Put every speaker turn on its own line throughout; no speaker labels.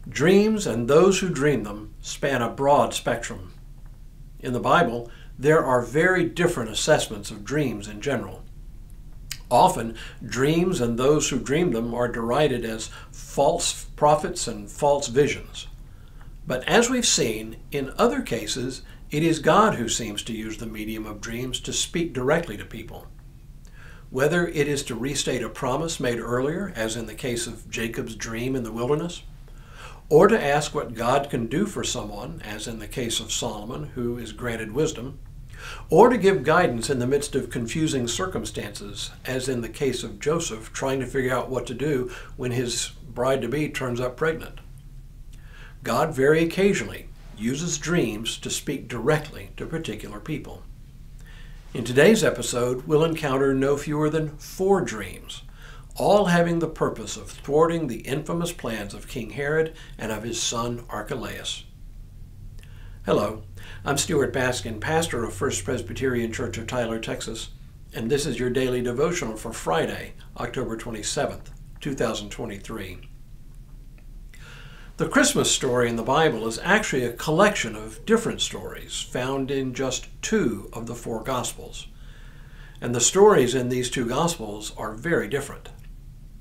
Dreams and those who dream them span a broad spectrum. In the Bible, there are very different assessments of dreams in general. Often, dreams and those who dream them are derided as false prophets and false visions. But as we've seen, in other cases, it is God who seems to use the medium of dreams to speak directly to people. Whether it is to restate a promise made earlier, as in the case of Jacob's dream in the wilderness, or to ask what God can do for someone, as in the case of Solomon, who is granted wisdom, or to give guidance in the midst of confusing circumstances, as in the case of Joseph trying to figure out what to do when his bride-to-be turns up pregnant. God very occasionally uses dreams to speak directly to particular people. In today's episode, we'll encounter no fewer than 4 dreams, all having the purpose of thwarting the infamous plans of King Herod and of his son Archelaus. Hello, I'm Stuart Baskin, pastor of First Presbyterian Church of Tyler, Texas, and this is your daily devotional for Friday, October 27th, 2023. The Christmas story in the Bible is actually a collection of different stories found in just 2 of the 4 Gospels. And the stories in these 2 Gospels are very different.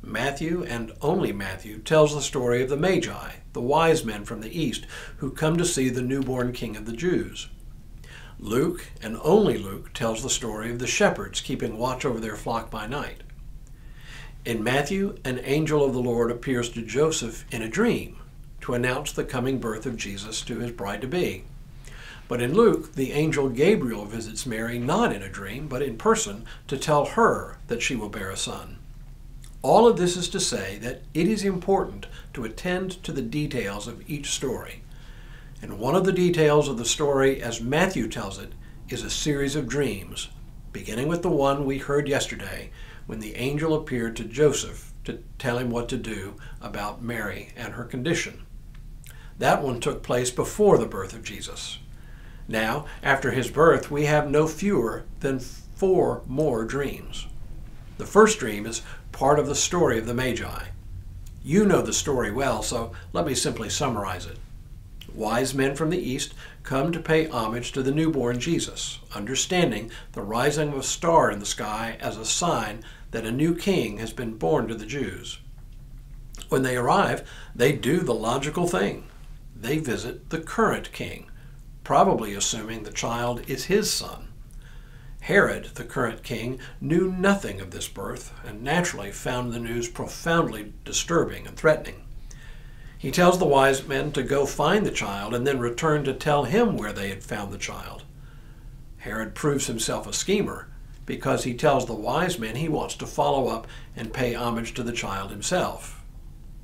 Matthew, and only Matthew, tells the story of the Magi, the wise men from the east, who come to see the newborn king of the Jews. Luke, and only Luke, tells the story of the shepherds keeping watch over their flock by night. In Matthew, an angel of the Lord appears to Joseph in a dream to announce the coming birth of Jesus to his bride-to-be. But in Luke, the angel Gabriel visits Mary not in a dream, but in person to tell her that she will bear a son. All of this is to say that it is important to attend to the details of each story. And one of the details of the story, as Matthew tells it, is a series of dreams, beginning with the one we heard yesterday when the angel appeared to Joseph to tell him what to do about Mary and her condition. That one took place before the birth of Jesus. Now, after his birth, we have no fewer than 4 more dreams. The first dream is part of the story of the Magi. You know the story well, so let me simply summarize it. Wise men from the east come to pay homage to the newborn Jesus, understanding the rising of a star in the sky as a sign that a new king has been born to the Jews. When they arrive, they do the logical thing. They visit the current king, probably assuming the child is his son. Herod, the current king, knew nothing of this birth and naturally found the news profoundly disturbing and threatening. He tells the wise men to go find the child and then return to tell him where they had found the child. Herod proves himself a schemer because he tells the wise men he wants to follow up and pay homage to the child himself.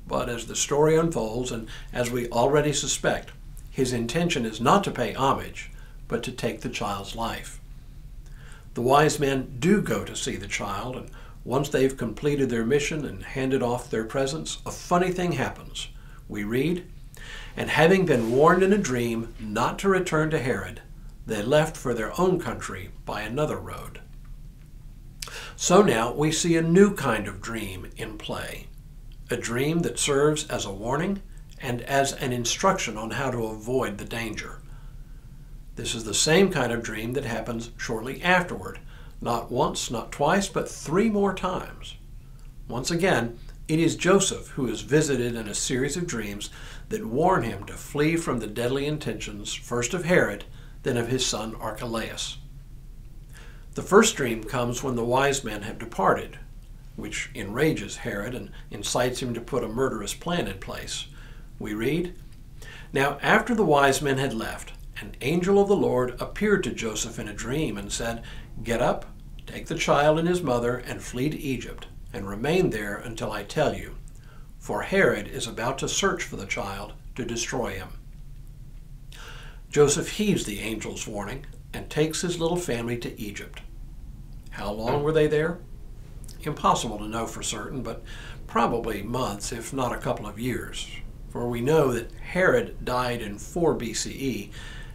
But as the story unfolds, and as we already suspect, his intention is not to pay homage, but to take the child's life. The wise men do go to see the child, and once they've completed their mission and handed off their presents, a funny thing happens. We read, "And having been warned in a dream not to return to Herod, they left for their own country by another road." So now we see a new kind of dream in play, a dream that serves as a warning and as an instruction on how to avoid the danger. This is the same kind of dream that happens shortly afterward, not once, not twice, but 3 more times. Once again, it is Joseph who is visited in a series of dreams that warn him to flee from the deadly intentions, first of Herod, then of his son Archelaus. The first dream comes when the wise men have departed, which enrages Herod and incites him to put a murderous plan in place. We read, "Now after the wise men had left, an angel of the Lord appeared to Joseph in a dream and said, 'Get up, take the child and his mother, and flee to Egypt, and remain there until I tell you, for Herod is about to search for the child to destroy him.' Joseph heeds the angel's warning and takes his little family to Egypt. How long were they there? Impossible to know for certain, but probably months, if not a couple of years. For we know that Herod died in 4 BCE,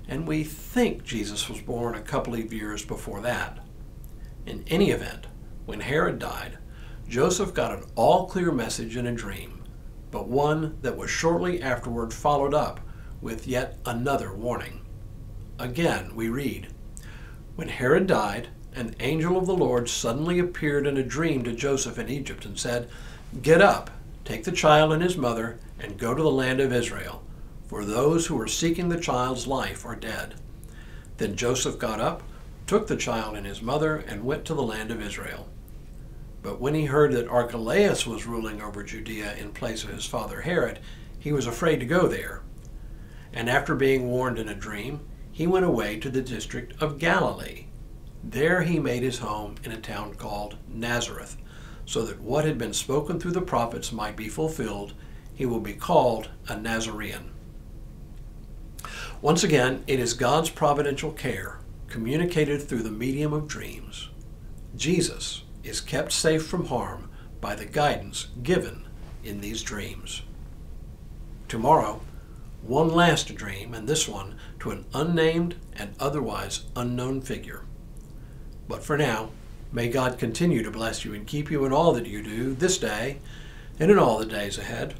and we think Jesus was born a couple of years before that. In any event, when Herod died, Joseph got an all-clear message in a dream, but one that was shortly afterward followed up with yet another warning. Again, we read, "When Herod died, an angel of the Lord suddenly appeared in a dream to Joseph in Egypt and said, 'Get up, take the child and his mother, and go to the land of Israel, for those who are seeking the child's life are dead.' Then Joseph got up, took the child and his mother, and went to the land of Israel. But when he heard that Archelaus was ruling over Judea in place of his father Herod, he was afraid to go there. And after being warned in a dream, he went away to the district of Galilee. There he made his home in a town called Nazareth, so that what had been spoken through the prophets might be fulfilled, he will be called a Nazarene." Once again, it is God's providential care, communicated through the medium of dreams. Jesus is kept safe from harm by the guidance given in these dreams. Tomorrow, one last dream, and this one to an unnamed and otherwise unknown figure. But for now, may God continue to bless you and keep you in all that you do this day and in all the days ahead.